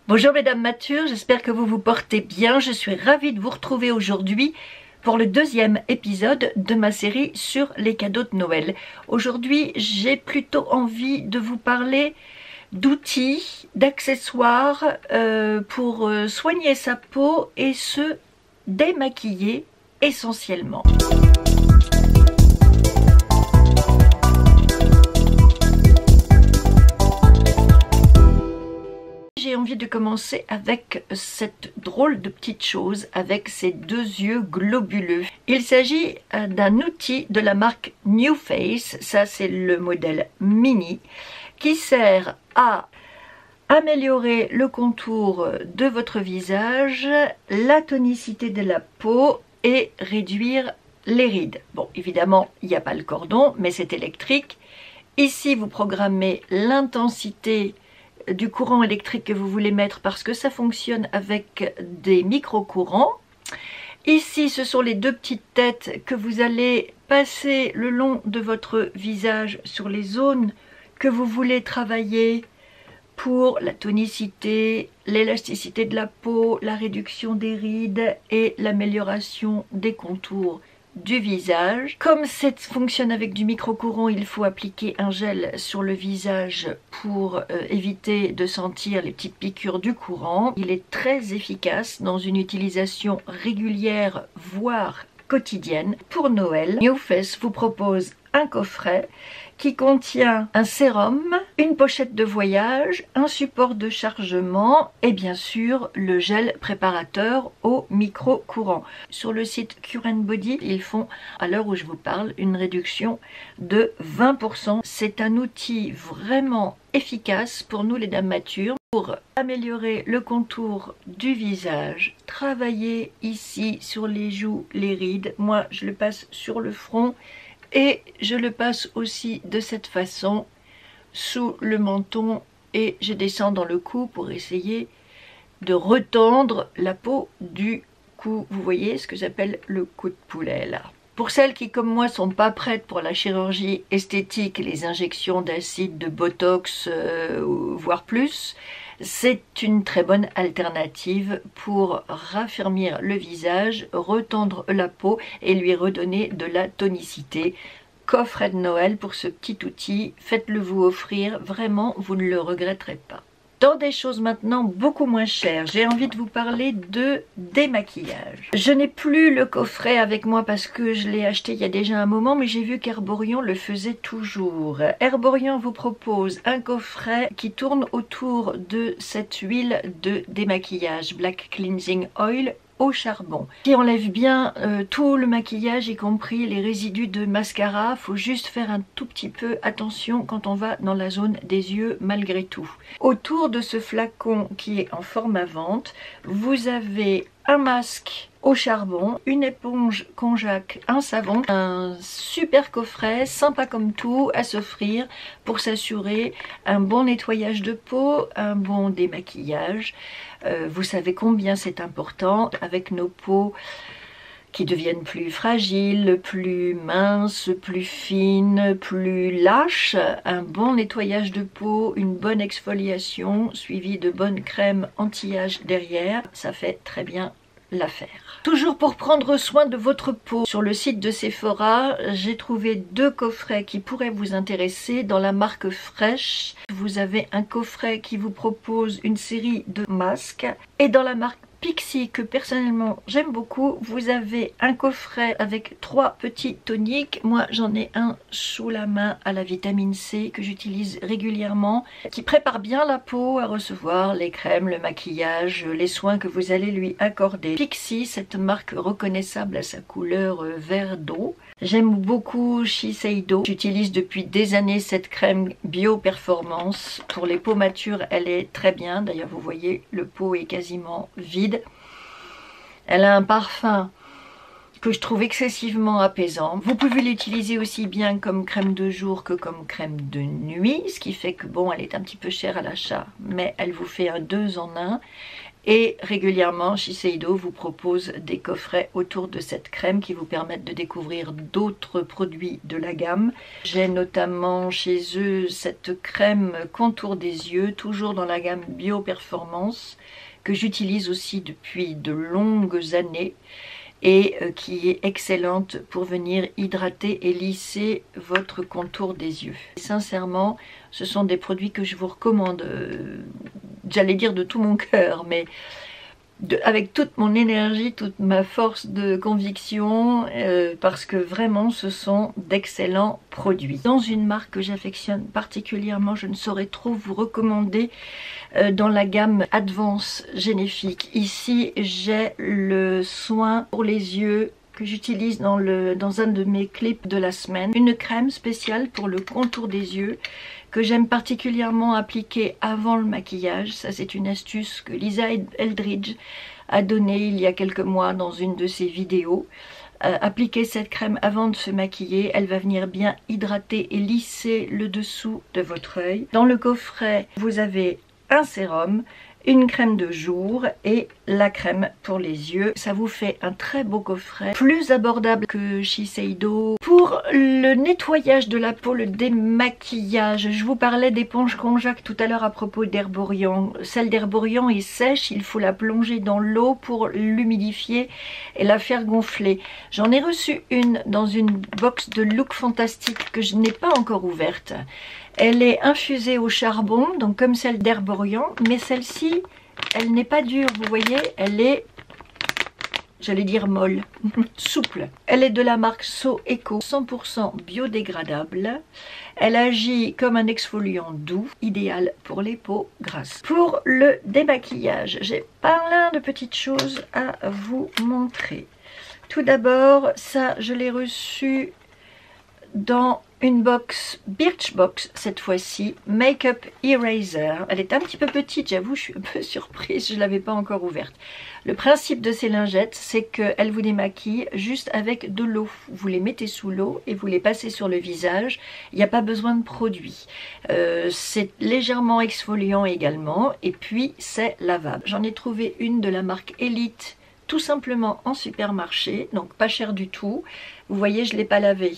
Bonjour mesdames matures, j'espère que vous vous portez bien. Je suis ravie de vous retrouver aujourd'hui pour le deuxième épisode de ma série sur les cadeaux de Noël. Aujourd'hui, j'ai plutôt envie de vous parler d'outils, d'accessoires pour soigner sa peau et se démaquiller essentiellement. J'ai envie de commencer avec cette drôle de petite chose avec ses deux yeux globuleux. Il s'agit d'un outil de la marque NewFace, ça c'est le modèle mini, qui sert à améliorer le contour de votre visage, la tonicité de la peau et réduire les rides. Bon, évidemment, il n'y a pas le cordon, mais c'est électrique. Ici, vous programmez l'intensité du courant électrique que vous voulez mettre parce que ça fonctionne avec des micro-courants. Ici, ce sont les deux petites têtes que vous allez passer le long de votre visage sur les zones que vous voulez travailler pour la tonicité, l'élasticité de la peau, la réduction des rides et l'amélioration des contours du visage. Comme ça fonctionne avec du micro-courant, il faut appliquer un gel sur le visage pour éviter de sentir les petites piqûres du courant. Il est très efficace dans une utilisation régulière, voire quotidienne. Pour Noël, NewFace vous propose un coffret qui contient un sérum, une pochette de voyage, un support de chargement et bien sûr le gel préparateur au micro-courant. Sur le site Cure Body, ils font, à l'heure où je vous parle, une réduction de 20%. C'est un outil vraiment efficace pour nous les dames matures pour améliorer le contour du visage, travailler ici sur les joues, les rides. Moi, je le passe sur le front. Et je le passe aussi de cette façon sous le menton et je descends dans le cou pour essayer de retendre la peau du cou. Vous voyez ce que j'appelle le cou de poulet là. Pour celles qui comme moi sont pas prêtes pour la chirurgie esthétique et les injections d'acide, de botox, voire plus, c'est une très bonne alternative pour raffermir le visage, retendre la peau et lui redonner de la tonicité. Coffret de Noël pour ce petit outil, faites-le vous offrir, vraiment vous ne le regretterez pas. Dans des choses maintenant beaucoup moins chères, j'ai envie de vous parler de démaquillage. Je n'ai plus le coffret avec moi parce que je l'ai acheté il y a déjà un moment, mais j'ai vu qu'Herborian le faisait toujours. Herborian vous propose un coffret qui tourne autour de cette huile de démaquillage, Black Cleansing Oil, au charbon, qui enlève bien tout le maquillage, y compris les résidus de mascara. Faut juste faire un tout petit peu attention quand on va dans la zone des yeux malgré tout. Autour de ce flacon qui est en forme à vente, vous avez un masque au charbon, une éponge konjac, un savon, un super coffret sympa comme tout à s'offrir pour s'assurer un bon nettoyage de peau, un bon démaquillage. Vous savez combien c'est important avec nos peaux qui deviennent plus fragiles, plus minces, plus fines, plus lâches. Un bon nettoyage de peau, une bonne exfoliation suivie de bonnes crèmes anti-âge derrière, ça fait très bien l'affaire. Toujours pour prendre soin de votre peau, sur le site de Sephora, j'ai trouvé deux coffrets qui pourraient vous intéresser dans la marque Fresh. Vous avez un coffret qui vous propose une série de masques et dans la marque Pixi que personnellement j'aime beaucoup, vous avez un coffret avec 3 petits toniques. Moi j'en ai un sous la main à la vitamine C que j'utilise régulièrement, qui prépare bien la peau à recevoir les crèmes, le maquillage, les soins que vous allez lui accorder. Pixi, cette marque reconnaissable à sa couleur vert d'eau. J'aime beaucoup Shiseido. J'utilise depuis des années cette crème Bio Performance. Pour les peaux matures, elle est très bien. D'ailleurs, vous voyez, le pot est quasiment vide. Elle a un parfum que je trouve excessivement apaisant. Vous pouvez l'utiliser aussi bien comme crème de jour que comme crème de nuit, ce qui fait que bon, elle est un petit peu chère à l'achat, mais elle vous fait un 2 en 1. Et régulièrement, Shiseido vous propose des coffrets autour de cette crème qui vous permettent de découvrir d'autres produits de la gamme. J'ai notamment chez eux cette crème contour des yeux, toujours dans la gamme Bio Performance, que j'utilise aussi depuis de longues années et qui est excellente pour venir hydrater et lisser votre contour des yeux. Et sincèrement, ce sont des produits que je vous recommande, j'allais dire de tout mon cœur, mais avec toute mon énergie, toute ma force de conviction, parce que vraiment ce sont d'excellents produits. Dans une marque que j'affectionne particulièrement, je ne saurais trop vous recommander dans la gamme Advance Génifique. Ici j'ai le soin pour les yeux que j'utilise dans un de mes clips de la semaine. Une crème spéciale pour le contour des yeux que j'aime particulièrement appliquer avant le maquillage. Ça c'est une astuce que Lisa Eldridge a donnée il y a quelques mois dans une de ses vidéos. Appliquer cette crème avant de se maquiller, elle va venir bien hydrater et lisser le dessous de votre œil. Dans le coffret, vous avez un sérum, une crème de jour et la crème pour les yeux. Ça vous fait un très beau coffret, plus abordable que Shiseido. Pour le nettoyage de la peau, le démaquillage, je vous parlais d'éponge konjac tout à l'heure à propos d'Herborian. Celle d'Herborian est sèche, il faut la plonger dans l'eau pour l'humidifier et la faire gonfler. J'en ai reçu une dans une box de Look Fantastique que je n'ai pas encore ouverte. Elle est infusée au charbon, donc comme celle d'Herborian, mais celle-ci, elle n'est pas dure, vous voyez, elle est, j'allais dire molle, souple. Elle est de la marque So Eco, 100% biodégradable. Elle agit comme un exfoliant doux, idéal pour les peaux grasses. Pour le démaquillage, j'ai plein de petites choses à vous montrer. Tout d'abord, ça, je l'ai reçu dans une box, Birchbox cette fois-ci, Makeup Eraser. Elle est un petit peu petite, j'avoue, je suis un peu surprise, je ne l'avais pas encore ouverte. Le principe de ces lingettes, c'est qu'elles vous démaquillent juste avec de l'eau. Vous les mettez sous l'eau et vous les passez sur le visage. Il n'y a pas besoin de produit. C'est légèrement exfoliant également et puis c'est lavable. J'en ai trouvé une de la marque Elite, tout simplement en supermarché, donc pas cher du tout. Vous voyez, je ne l'ai pas lavée.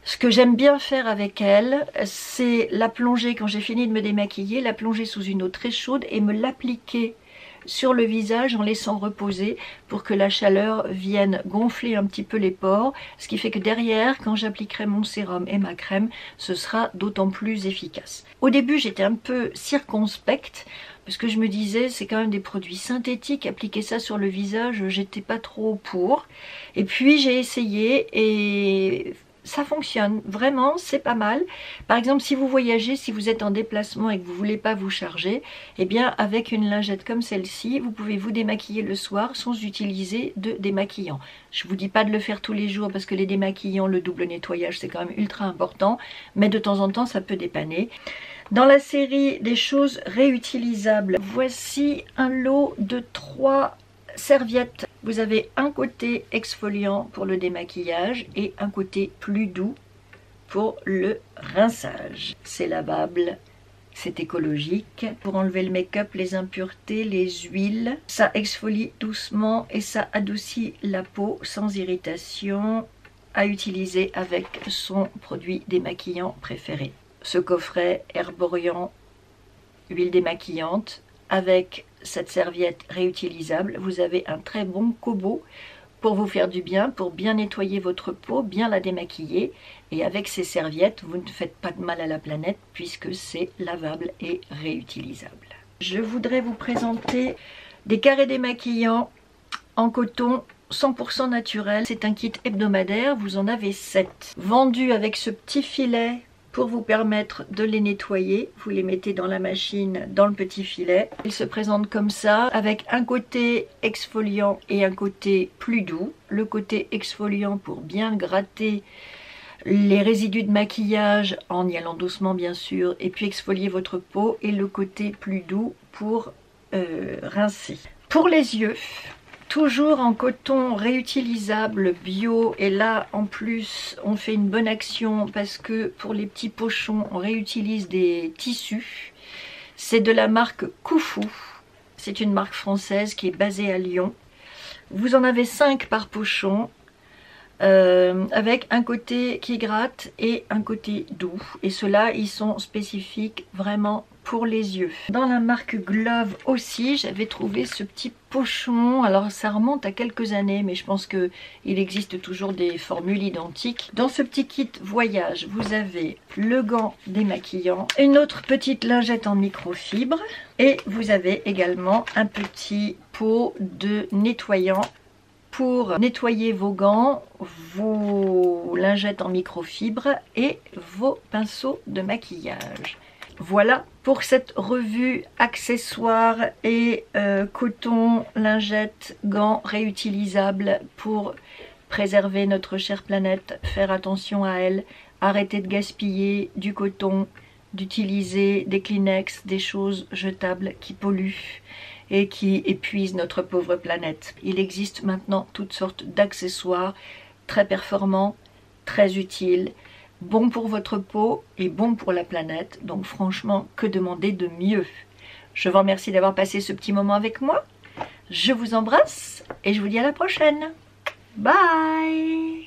Ce que j'aime bien faire avec elle, c'est la plonger quand j'ai fini de me démaquiller, la plonger sous une eau très chaude et me l'appliquer sur le visage en laissant reposer pour que la chaleur vienne gonfler un petit peu les pores, ce qui fait que derrière, quand j'appliquerai mon sérum et ma crème, ce sera d'autant plus efficace. Au début, j'étais un peu circonspecte parce que je me disais, c'est quand même des produits synthétiques, appliquer ça sur le visage, j'étais pas trop pour. Et puis j'ai essayé et ça fonctionne, vraiment, c'est pas mal. Par exemple, si vous voyagez, si vous êtes en déplacement et que vous voulez pas vous charger, eh bien, avec une lingette comme celle-ci, vous pouvez vous démaquiller le soir sans utiliser de démaquillant. Je vous dis pas de le faire tous les jours parce que les démaquillants, le double nettoyage, c'est quand même ultra important, mais de temps en temps, ça peut dépanner. Dans la série des choses réutilisables, voici un lot de 3 serviettes. Vous avez un côté exfoliant pour le démaquillage et un côté plus doux pour le rinçage. C'est lavable, c'est écologique. Pour enlever le make-up, les impuretés, les huiles, ça exfolie doucement et ça adoucit la peau sans irritation, à utiliser avec son produit démaquillant préféré. Ce coffret Herborian, huile démaquillante, avec cette serviette réutilisable, vous avez un très bon combo pour vous faire du bien, pour bien nettoyer votre peau, bien la démaquiller. Et avec ces serviettes, vous ne faites pas de mal à la planète puisque c'est lavable et réutilisable. Je voudrais vous présenter des carrés démaquillants en coton 100% naturel. C'est un kit hebdomadaire, vous en avez 7. Vendu avec ce petit filet pour vous permettre de les nettoyer. Vous les mettez dans la machine, dans le petit filet. Ils se présentent comme ça, avec un côté exfoliant et un côté plus doux. Le côté exfoliant pour bien gratter les résidus de maquillage en y allant doucement bien sûr, et puis exfolier votre peau, et le côté plus doux pour rincer. Pour les yeux, Toujours en coton réutilisable bio, et là en plus on fait une bonne action parce que pour les petits pochons on réutilise des tissus. C'est de la marque Koufou, c'est une marque française qui est basée à Lyon. Vous en avez 5 par pochon, avec un côté qui gratte et un côté doux, et ceux-là ils sont spécifiques vraiment pour les yeux. Dans la marque Glove aussi j'avais trouvé ce petit pochon, alors ça remonte à quelques années mais je pense qu'il existe toujours des formules identiques. Dans ce petit kit voyage vous avez le gant démaquillant, une autre petite lingette en microfibre, et vous avez également un petit pot de nettoyant pour nettoyer vos gants, vos lingettes en microfibre et vos pinceaux de maquillage. Voilà pour cette revue accessoires et coton, lingettes, gants réutilisables pour préserver notre chère planète, faire attention à elle, arrêter de gaspiller du coton, d'utiliser des Kleenex, des choses jetables qui polluent et qui épuisent notre pauvre planète. Il existe maintenant toutes sortes d'accessoires très performants, très utiles, bon pour votre peau et bon pour la planète. Donc franchement, que demander de mieux? Je vous remercie d'avoir passé ce petit moment avec moi. Je vous embrasse et je vous dis à la prochaine. Bye!